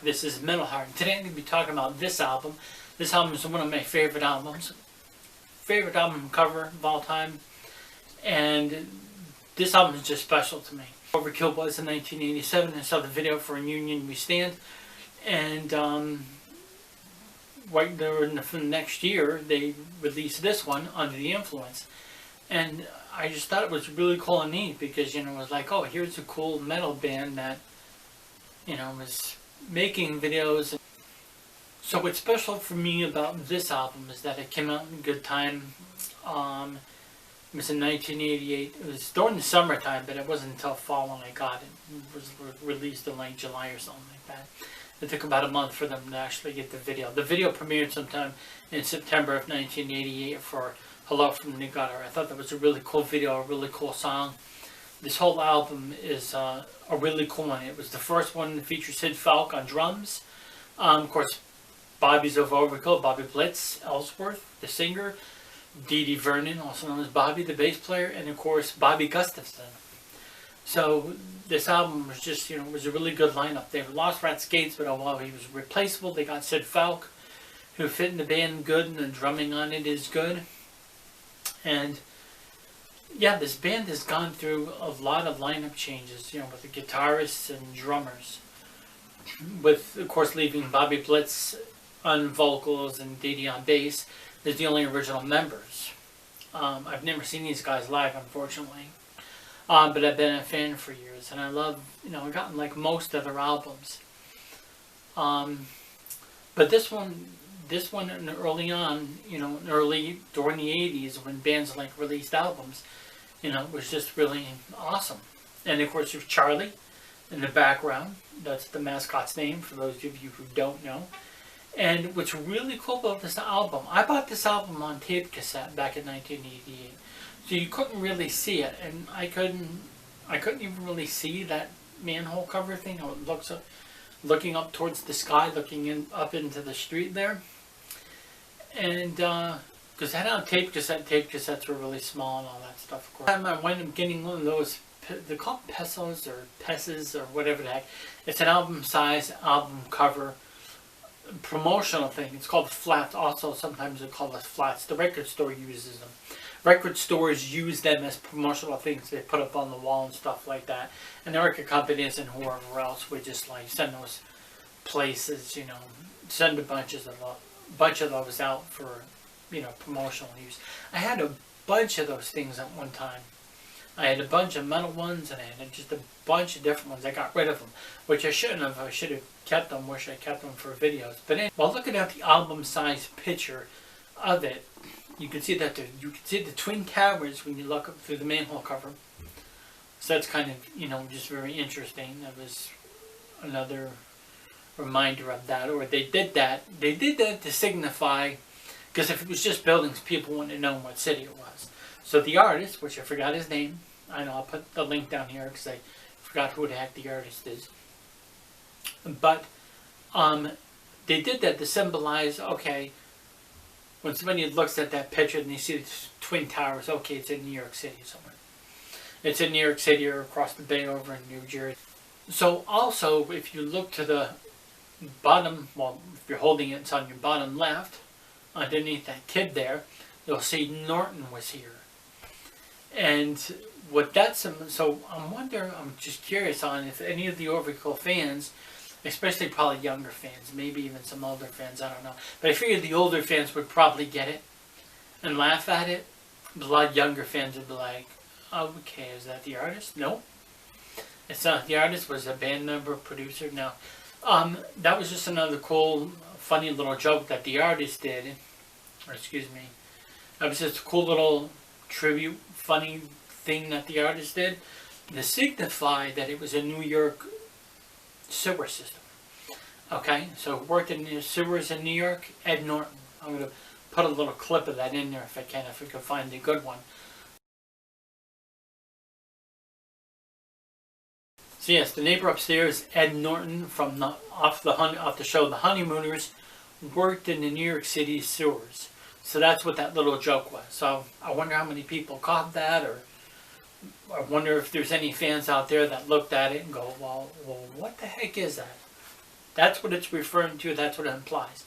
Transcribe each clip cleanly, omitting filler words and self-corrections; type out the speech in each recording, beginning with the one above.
This is Metal Heart. Today I'm going to be talking about this album. This album is one of my favorite albums. Favorite album cover of all time. And this album is just special to me. Overkill was in 1987. I saw the video for In Union We Stand. And right there in the next year, they released this one, Under the Influence. And I just thought it was really cool and neat because, it was like, oh, here's a cool metal band that, was making videos. So what's special for me about this album is that it came out in good time. It was in 1988. It was during the summertime, but it wasn't until fall when I got it. It was released in like July or something like that. It took about a month for them to actually get the video. The video premiered sometime in September of 1988 for Hello from the Gutter. I thought that was a really cool video, a really cool song. This whole album is a really cool one. It was the first one to feature Sid Falk on drums. Of course, Bobby's of Overkill, Bobby Blitz, Ellsworth, the singer, Dee Dee Vernon, also known as Bobby, the bass player, and of course, Bobby Gustafson. So this album was just, was a really good lineup. They lost Rat Skates, but while he was replaceable, they got Sid Falk, who fit in the band good, and the drumming on it is good. And yeah, this band has gone through a lot of lineup changes, with the guitarists and drummers. With, of course, leaving Bobby Blitz on vocals and Dee Dee on bass. They're the only original members. I've never seen these guys live, unfortunately. But I've been a fan for years, and I love, I've gotten like most of their albums. But this one early on, during the 80s when bands like released albums, was just really awesome. And of course there's Charlie in the background. That's the mascot's name for those of you who don't know. And what's really cool about this album, I bought this album on tape cassette back in 1988. So you couldn't really see it, and I couldn't even really see that manhole cover thing. How it looks up, looking up towards the sky, looking up into the street there. And because I had on tape cassettes were really small and all that stuff. Of course, I wound up getting one of those. They're called pesos or pesos or whatever the heck. It's an album size album cover promotional thing. It's called flats. Also, sometimes they call it flats. The record store uses them. Record stores use them as promotional things they put up on the wall and stuff like that. And the record companies and whoever else would just like send those places, send a bunch of those out for, promotional use. I had a bunch of those things at one time. I had a bunch of metal ones and I had just a bunch of different ones. I got rid of them, which I shouldn't have. I should have kept them. Wish I kept them for videos. But anyway, while looking at the album size picture of it, you can see that you can see the Twin Towers when you look up through the manhole cover. So that's kind of, just very interesting. That was another reminder of that. Or they did that to signify, because if it was just buildings, people wouldn't have known what city it was. So the artist, which I forgot his name, I know I'll put the link down here because I forgot who the heck the artist is. But they did that to symbolize, okay, when somebody looks at that picture and they see the Twin Towers, okay, it's in New York City somewhere. It's in New York City or across the bay over in New Jersey. So also, if you look to the bottom, well, if you're holding it, it's on your bottom left, underneath that kid there, you'll see Norton was here. And what that's, so I'm just curious on if any of the Overkill fans, especially probably younger fans, maybe even some older fans, I don't know. But I figured the older fans would probably get it and laugh at it. But a lot of younger fans would be like, oh, okay, is that the artist? No. It's not the artist, was a band member, producer. No. That was just another cool, funny little joke that the artist did. Or excuse me. That was just a cool little tribute, funny thing that the artist did to signify that it was a New York sewer system. Okay, so worked in the sewers in New York, Ed Norton. I'm going to put a little clip of that in there if I can find a good one. So yes, the neighbor upstairs, Ed Norton, from off the show The Honeymooners, worked in the New York City sewers. So that's what that little joke was. So I wonder how many people caught that, or I wonder if there's any fans out there that looked at it and go, well, what the heck is that? That's what it's referring to. That's what it implies.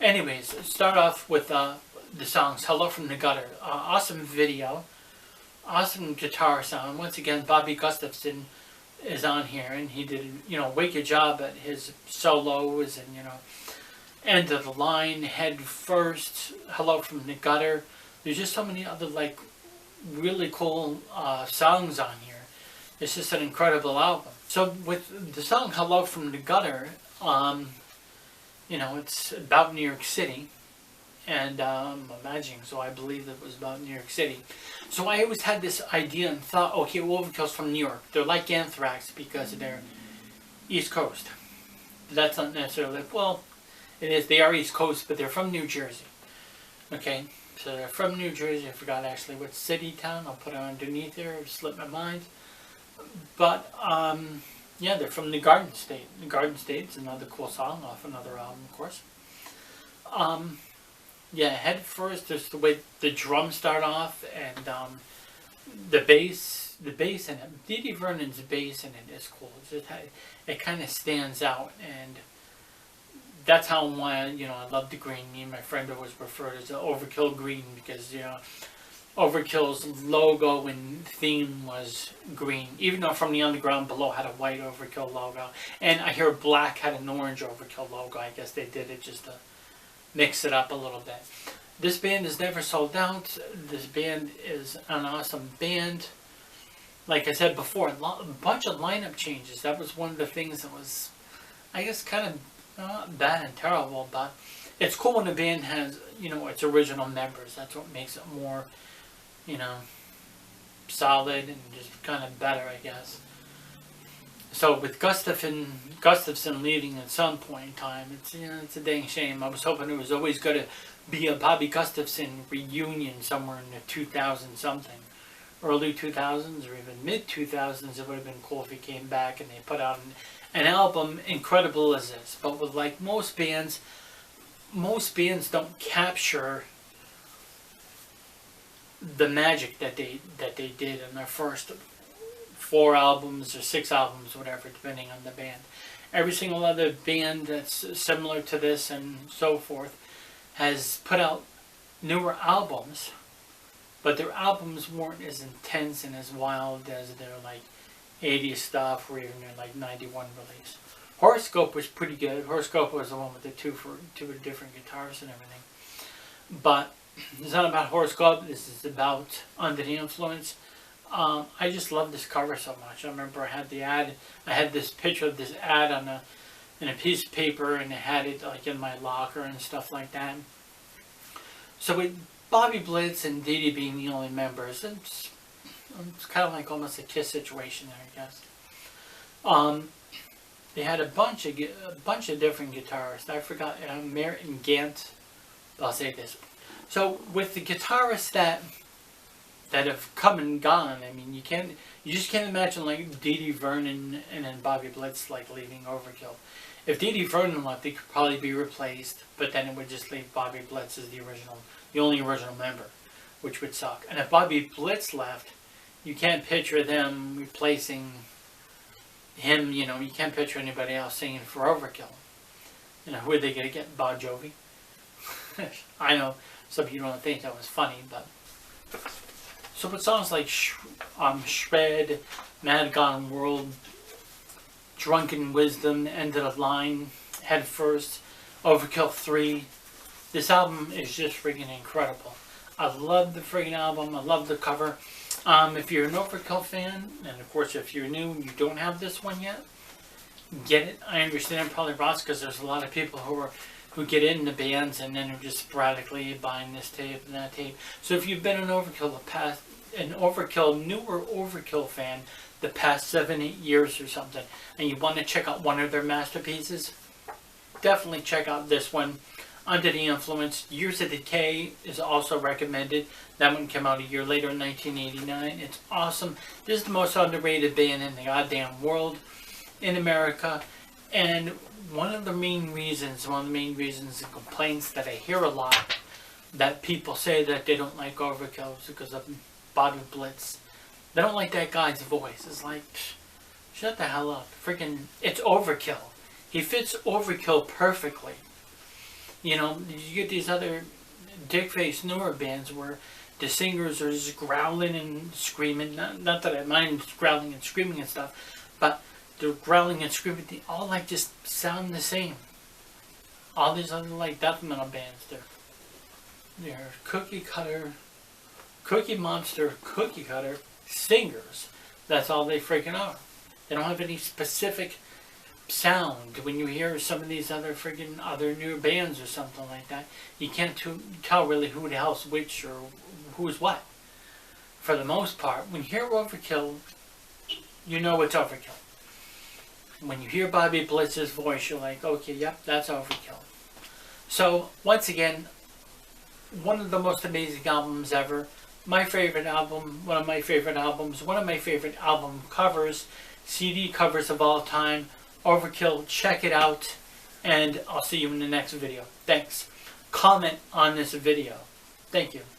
Anyways, start off with the songs Hello from the Gutter. Awesome video. Awesome guitar sound. Once again, Bobby Gustafson is on here, and he did, wicked job at his solos and, End of the Line, Head First, Hello from the Gutter. There's just so many other, like, really cool songs on here. It's just an incredible album. So with the song Hello from the Gutter, it's about New York City. And I'm imagining, so I believe it was about New York City. So I always had this idea and thought, okay, Overkill's from New York. They're like Anthrax because they're East Coast. That's not necessarily, well, it is, they are East Coast, but they're from New Jersey. Okay, so they're from New Jersey. I forgot actually what city, town. I'll put it underneath here, it slipped my mind. But, yeah, they're from the Garden State. The Garden State's another cool song off another album, of course. Yeah, Head First, just the way the drums start off, and the bass in it. Dee Dee Vernon's bass in it is cool. It's just, it kind of stands out, and that's how I love the green. Me and my friend always referred to as the Overkill green because, Overkill's logo and theme was green, even though From the Underground Below had a white Overkill logo, and I hear Black had an orange Overkill logo. I guess they did it just to mix it up a little bit. This band is never sold out. This band is an awesome band. Like I said before, a bunch of lineup changes. That was one of the things that was, I guess, kind of not bad and terrible, but it's cool when a band has, its original members. That's what makes it more, solid and just kind of better, I guess. So with Gustafson leaving at some point in time, it's a dang shame. I was hoping it was always going to be a Bobby Gustafson reunion somewhere in the 2000 something, early 2000s or even mid 2000s. It would have been cool if he came back and they put out an album incredible as this. But with like most bands don't capture the magic that they did in their first 4 albums or 6 albums, whatever, depending on the band. Every single other band that's similar to this and so forth has put out newer albums, but their albums weren't as intense and as wild as their like 80s stuff or even their like 91 release. Horoscope was pretty good. Horoscope was the one with the two different guitars and everything. But it's not about Horoscope. This is about Under the Influence. I just love this cover so much. I remember I had the ad. I had this picture of this ad in a piece of paper, and I had it like in my locker and stuff like that. So with Bobby Blitz and Dee Dee being the only members, it's kind of like almost a Kiss situation there, I guess. They had a bunch of different guitarists. I forgot Merritt Gant. I'll say this. So with the guitarists that have come and gone, I mean, you just can't imagine like Dee Dee Vernon and then Bobby Blitz like leaving Overkill. If Dee Dee Vernon left, they could probably be replaced, but then it would just leave Bobby Blitz as the only original member, which would suck. And if Bobby Blitz left, you can't picture them replacing him. You can't picture anybody else singing for Overkill. Who are they gonna get? Bon Jovi? I know some of you don't think that was funny, but. So with songs like Shred, Mad Gone World, Drunken Wisdom, End of the Line, Head First, Overkill 3, this album is just freaking incredible. I love the freaking album. I love the cover. If you're an Overkill fan, and of course if you're new and you don't have this one yet, get it. I understand probably Ross, because there's a lot of people who get into bands and then are just sporadically buying this tape and that tape. So if you've been an newer Overkill fan the past 7-8 years or something, and you want to check out one of their masterpieces, definitely check out this one, Under the Influence. Years of Decay is also recommended. That one came out a year later in 1989. It's awesome. This is the most underrated band in the goddamn world, in America, and one of the main reasons and complaints that I hear a lot, that people say that they don't like Overkill, is because of Bobby Blitz. They don't like that guy's voice. It's like, shut the hell up. Freaking, it's Overkill. he fits Overkill perfectly. You know, you get these other dick-faced newer bands where the singers are just growling and screaming. Not that I mind growling and screaming and stuff, but they're growling and screaming. They all like just sound the same. All these other like death metal bands, they're cookie monster cookie cutter singers. That's all they freaking are. They don't have any specific sound. When you hear some of these other new bands or something like that, you can't tell really who the hell's which or who's what. For the most part, when you hear Overkill, you know it's Overkill. When you hear Bobby Blitz's voice, you're like, okay, yep, that's Overkill. So, once again, one of the most amazing albums ever. My favorite album, one of my favorite albums, one of my favorite album covers, CD covers of all time. Overkill, check it out, and I'll see you in the next video. Thanks. Comment on this video. Thank you.